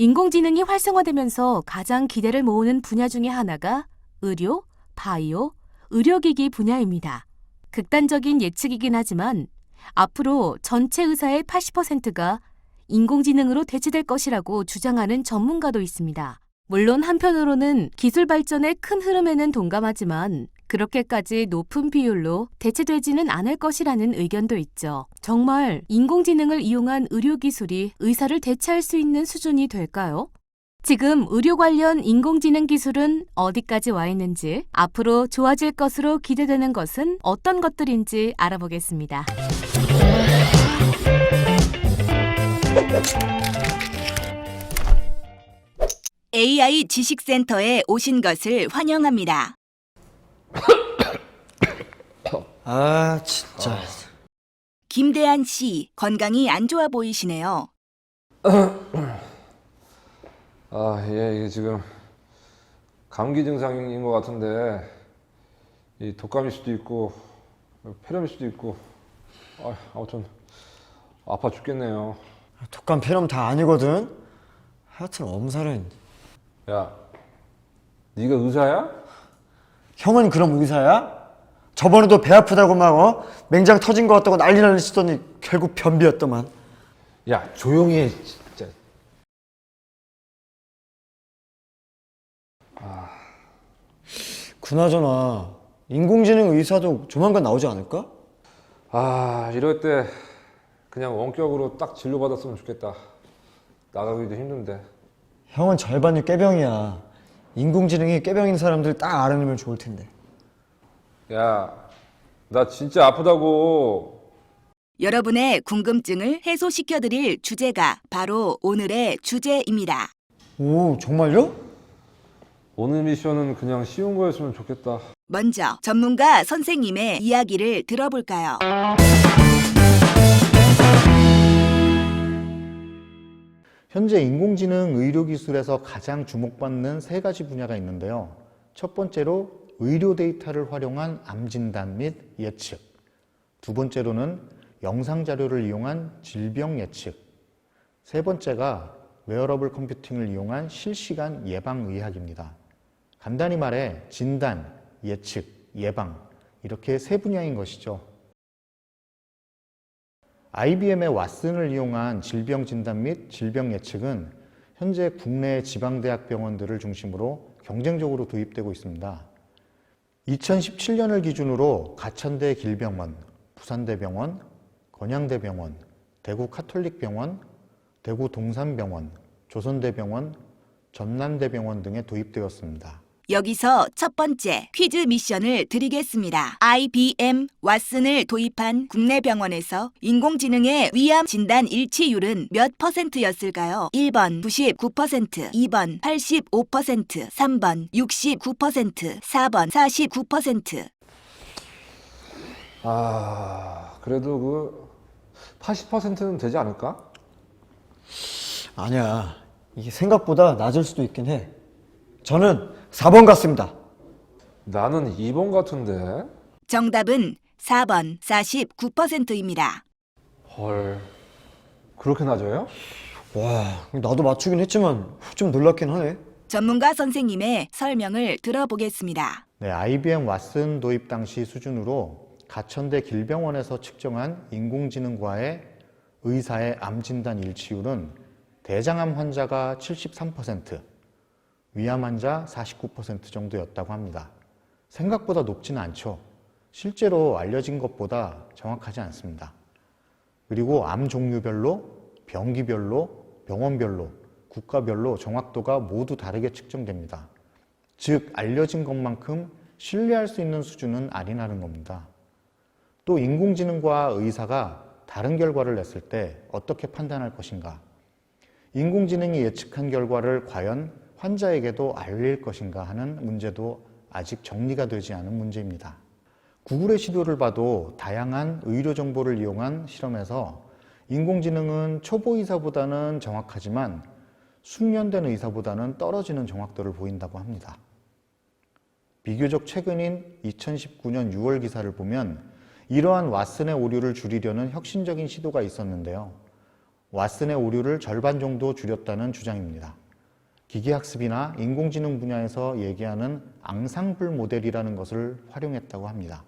인공지능이 활성화되면서 가장 기대를 모으는 분야 중에 하나가 의료, 바이오, 의료기기 분야입니다. 극단적인 예측이긴 하지만 앞으로 전체 의사의 80%가 인공지능으로 대체될 것이라고 주장하는 전문가도 있습니다. 물론 한편으로는 기술 발전의 큰 흐름에는 동감하지만 그렇게까지 높은 비율로 대체되지는 않을 것이라는 의견도 있죠. 정말 인공지능을 이용한 의료기술이 의사를 대체할 수 있는 수준이 될까요? 지금 의료 관련 인공지능 기술은 어디까지 와 있는지, 앞으로 좋아질 것으로 기대되는 것은 어떤 것들인지 알아보겠습니다. AI 지식센터에 오신 것을 환영합니다. 아, 진짜. 김대한 씨, 건강이 안 좋아 보이시네요. 이게 지금 감기 증상인 것 같은데 이 독감일 수도 있고 폐렴일 수도 있고 아무튼 아파 죽겠네요. 독감 폐렴 다 아니거든. 하여튼 엄살은. 야, 네가 의사야? 형은 그럼 의사야? 저번에도 배 아프다고 막 맹장 터진 것 같다고 난리 치더니 결국 변비였더만. 야, 조용히 해 진짜. 그나저나 인공지능 의사도 조만간 나오지 않을까? 이럴 때 그냥 원격으로 딱 진료받았으면 좋겠다. 나가기도 힘든데. 형은 절반이 꾀병이야. 인공지능이 꾀병인 사람들 딱 알아내면 좋을 텐데. 야, 나 진짜 아프다고. 여러분의 궁금증을 해소시켜드릴 주제가 바로 오늘의 주제입니다. 오, 정말요? 오늘 미션은 그냥 쉬운 거였으면 좋겠다. 먼저 전문가 선생님의 이야기를 들어볼까요? 현재 인공지능 의료기술에서 가장 주목받는 세 가지 분야가 있는데요. 첫 번째로 의료 데이터를 활용한 암 진단 및 예측. 두 번째로는 영상 자료를 이용한 질병 예측. 세 번째가 웨어러블 컴퓨팅을 이용한 실시간 예방의학입니다. 간단히 말해 진단, 예측, 예방 이렇게 세 분야인 것이죠. IBM의 왓슨을 이용한 질병 진단 및 질병 예측은 현재 국내 지방대학 병원들을 중심으로 경쟁적으로 도입되고 있습니다. 2017년을 기준으로 가천대 길병원, 부산대병원, 건양대병원, 대구 카톨릭병원, 대구 동산병원, 조선대병원, 전남대병원 등에 도입되었습니다. 여기서 첫 번째 퀴즈 미션을 드리겠습니다. IBM 왓슨을 도입한 국내 병원에서 인공지능의 위암 진단 일치율은 몇 %였을까요? 1번 99%, 2번 85%, 3번 69%, 4번 49%. 그래도 그 80%는 되지 않을까? 아니야. 이게 생각보다 낮을 수도 있긴 해. 저는 4번 같습니다. 나는 2번 같은데. 정답은 4번 49%입니다. 헐, 그렇게 낮아요? 와, 나도 맞추긴 했지만 좀 놀랍긴 하네. 전문가 선생님의 설명을 들어보겠습니다. 네, IBM 왓슨 도입 당시 수준으로 가천대 길병원에서 측정한 인공지능과의 의사의 암 진단 일치율은 대장암 환자가 73%, 위암 환자 49% 정도였다고 합니다. 생각보다 높지는 않죠. 실제로 알려진 것보다 정확하지 않습니다. 그리고 암 종류별로, 병기별로, 병원별로, 국가별로 정확도가 모두 다르게 측정됩니다. 즉, 알려진 것만큼 신뢰할 수 있는 수준은 아니라는 겁니다. 또 인공지능과 의사가 다른 결과를 냈을 때 어떻게 판단할 것인가? 인공지능이 예측한 결과를 과연 환자에게도 알릴 것인가 하는 문제도 아직 정리가 되지 않은 문제입니다. 구글의 시도를 봐도 다양한 의료 정보를 이용한 실험에서 인공지능은 초보 의사보다는 정확하지만 숙련된 의사보다는 떨어지는 정확도를 보인다고 합니다. 비교적 최근인 2019년 6월 기사를 보면 이러한 왓슨의 오류를 줄이려는 혁신적인 시도가 있었는데요. 왓슨의 오류를 절반 정도 줄였다는 주장입니다. 기계학습이나 인공지능 분야에서 얘기하는 앙상블 모델이라는 것을 활용했다고 합니다.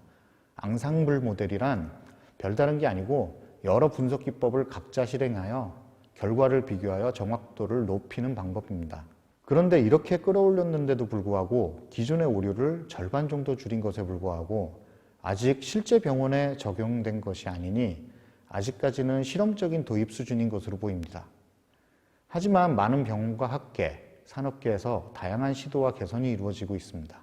앙상블 모델이란 별다른 게 아니고 여러 분석 기법을 각자 실행하여 결과를 비교하여 정확도를 높이는 방법입니다. 그런데 이렇게 끌어올렸는데도 불구하고 기존의 오류를 절반 정도 줄인 것에 불구하고 아직 실제 병원에 적용된 것이 아니니 아직까지는 실험적인 도입 수준인 것으로 보입니다. 하지만 많은 병원과 학계, 산업계에서 다양한 시도와 개선이 이루어지고 있습니다.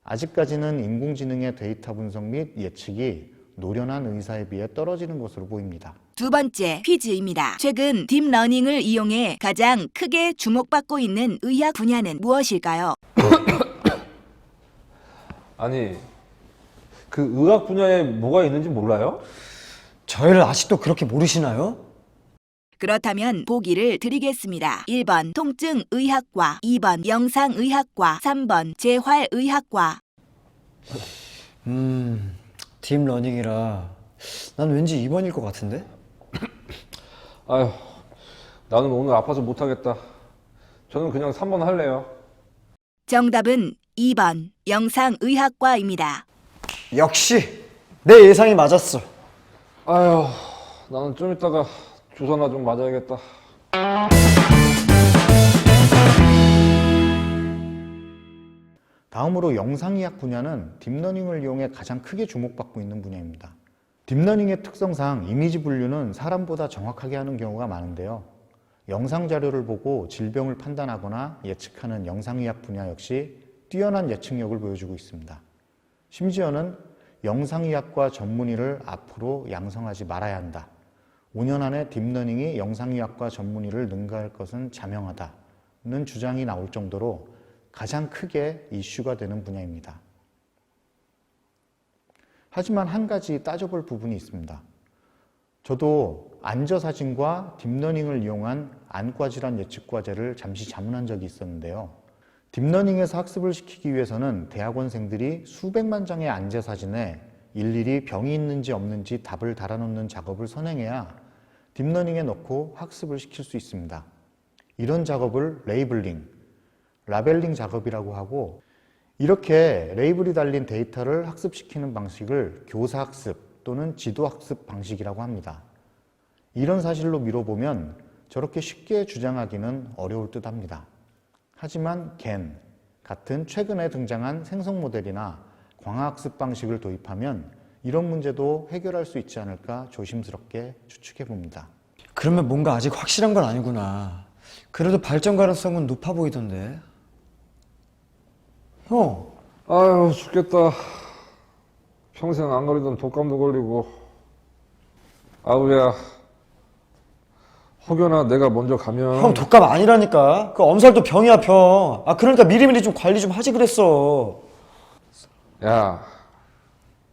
아직까지는 인공지능의 데이터 분석 및 예측이 노련한 의사에 비해 떨어지는 것으로 보입니다. 두 번째 퀴즈입니다. 최근 딥러닝을 이용해 가장 크게 주목받고 있는 의학 분야는 무엇일까요? 아니, 그 의학 분야에 뭐가 있는지 몰라요? 저희를 아직도 그렇게 모르시나요? 그렇다면 보기를 드리겠습니다. 1번 통증의학과, 2번 영상의학과, 3번 재활의학과. 딥러닝이라 난 왠지 2번일 것 같은데? 아휴, 나는 오늘 아파서 못하겠다. 저는 그냥 3번 할래요. 정답은 2번 영상의학과입니다. 역시 내 예상이 맞았어. 아휴, 나는 좀 이따가 주사나 좀 맞아야겠다. 다음으로 영상의학 분야는 딥러닝을 이용해 가장 크게 주목받고 있는 분야입니다. 딥러닝의 특성상 이미지 분류는 사람보다 정확하게 하는 경우가 많은데요. 영상 자료를 보고 질병을 판단하거나 예측하는 영상의학 분야 역시 뛰어난 예측력을 보여주고 있습니다. 심지어는 영상의학과 전문의를 앞으로 양성하지 말아야 한다. 5년 안에 딥러닝이 영상의학과 전문의를 능가할 것은 자명하다는 주장이 나올 정도로 가장 크게 이슈가 되는 분야입니다. 하지만 한 가지 따져볼 부분이 있습니다. 저도 안저사진과 딥러닝을 이용한 안과질환 예측 과제를 잠시 자문한 적이 있었는데요. 딥러닝에서 학습을 시키기 위해서는 대학원생들이 수백만 장의 안제사진에 일일이 병이 있는지 없는지 답을 달아놓는 작업을 선행해야 딥러닝에 넣고 학습을 시킬 수 있습니다. 이런 작업을 레이블링, 라벨링 작업이라고 하고, 이렇게 레이블이 달린 데이터를 학습시키는 방식을 교사학습 또는 지도학습 방식이라고 합니다. 이런 사실로 미뤄보면 저렇게 쉽게 주장하기는 어려울 듯합니다. 하지만 겐 같은 최근에 등장한 생성 모델이나 광화학습 방식을 도입하면 이런 문제도 해결할 수 있지 않을까 조심스럽게 추측해 봅니다. 그러면 뭔가 아직 확실한 건 아니구나. 그래도 발전 가능성은 높아 보이던데. 형, 아휴, 죽겠다. 평생 안 걸리던 독감도 걸리고. 아우야, 혹여나 내가 먼저 가면. 형 독감 아니라니까. 그 엄살도 병이야, 병. 아, 그러니까 미리미리 좀 관리 좀 하지 그랬어. 야,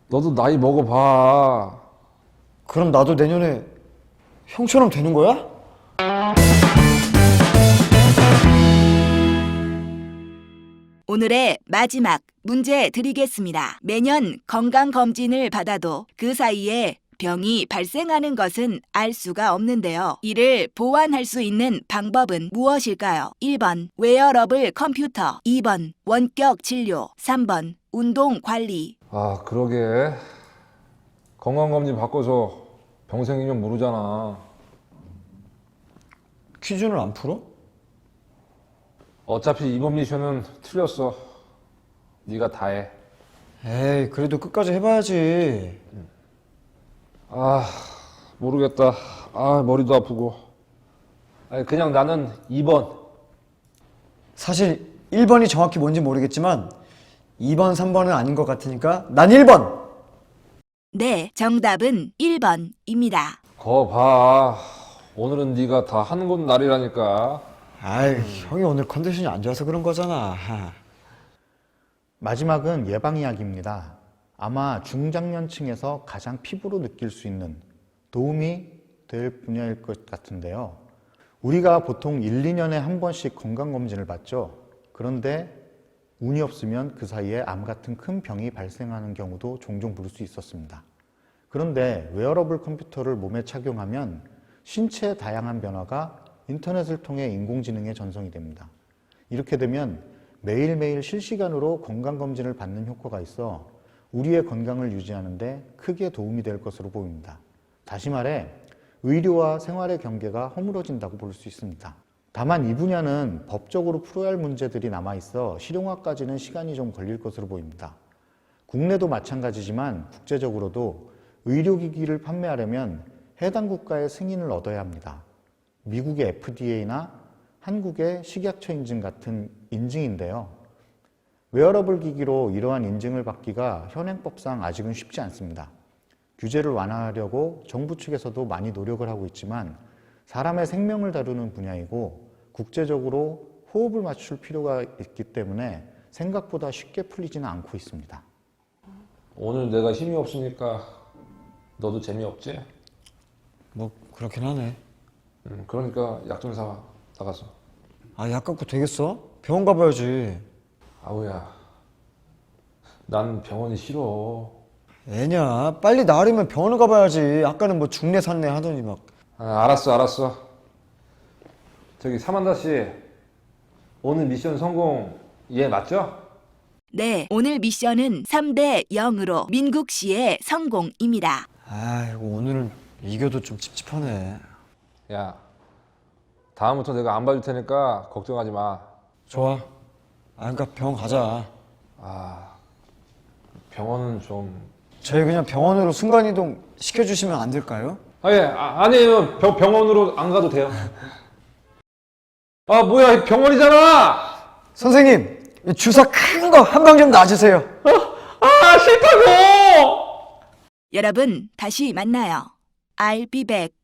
너도 나이 먹어봐. 그럼 나도 내년에 형처럼 되는 거야? 오늘의 마지막 문제 드리겠습니다. 매년 건강검진을 받아도 그 사이에 병이 발생하는 것은 알 수가 없는데요. 이를 보완할 수 있는 방법은 무엇일까요? 1번 웨어러블 컴퓨터, 2번 원격 진료, 3번 운동 관리. 아, 그러게. 건강검진 바꿔서 병 생기면 모르잖아. 퀴즈는 안 풀어? 어차피 이번 미션은 틀렸어. 네가 다 해. 에이, 그래도 끝까지 해봐야지. 아, 모르겠다. 아, 머리도 아프고. 아니, 그냥 나는 2번. 사실 1번이 정확히 뭔지 모르겠지만 2번, 3번은 아닌 것 같으니까 난 1번! 네, 정답은 1번입니다. 거 봐. 오늘은 네가 다 하는 건 날이라니까. 아이, 형이 오늘 컨디션이 안 좋아서 그런 거잖아. 마지막은 예방 이야기입니다. 아마 중장년층에서 가장 피부로 느낄 수 있는 도움이 될 분야일 것 같은데요. 우리가 보통 1, 2년에 한 번씩 건강검진을 받죠. 그런데 운이 없으면 그 사이에 암 같은 큰 병이 발생하는 경우도 종종 볼 수 있었습니다. 그런데 웨어러블 컴퓨터를 몸에 착용하면 신체의 다양한 변화가 인터넷을 통해 인공지능에 전송이 됩니다. 이렇게 되면 매일매일 실시간으로 건강검진을 받는 효과가 있어 우리의 건강을 유지하는 데 크게 도움이 될 것으로 보입니다. 다시 말해 의료와 생활의 경계가 허물어진다고 볼 수 있습니다. 다만 이 분야는 법적으로 풀어야 할 문제들이 남아있어 실용화까지는 시간이 좀 걸릴 것으로 보입니다. 국내도 마찬가지지만 국제적으로도 의료기기를 판매하려면 해당 국가의 승인을 얻어야 합니다. 미국의 FDA나 한국의 식약처 인증 같은 인증인데요. 웨어러블 기기로 이러한 인증을 받기가 현행법상 아직은 쉽지 않습니다. 규제를 완화하려고 정부 측에서도 많이 노력을 하고 있지만 사람의 생명을 다루는 분야이고 국제적으로 호흡을 맞출 필요가 있기 때문에 생각보다 쉽게 풀리지는 않고 있습니다. 오늘 내가 힘이 없으니까 너도 재미없지? 뭐 그렇긴 하네. 그러니까 약 좀 사 나가서. 아, 약 갖고 되겠어? 병원 가봐야지. 아우야, 난 병원이 싫어. 애냐, 빨리 나으려면 병원을 가봐야지. 아까는 뭐 중내 산내 하더니 막. 아, 알았어. 저기 사만다 씨, 오늘 미션 성공 예 맞죠? 네, 오늘 미션은 3대 0으로 민국 씨의 성공입니다. 아이고, 오늘은 이겨도 좀 찝찝하네. 야, 다음부터 내가 안 봐줄 테니까 걱정하지 마. 좋아. 아, 그러니까 병원 가자. 아, 병원은 좀. 저희 그냥 병원으로 순간이동 시켜주시면 안 될까요? 아니에요. 병원으로 안 가도 돼요. 아, 뭐야, 병원이잖아! 선생님, 이 주사 큰 거 한 방 좀 놔주세요. 아, 싫다고! 여러분, 다시 만나요. I'll be back.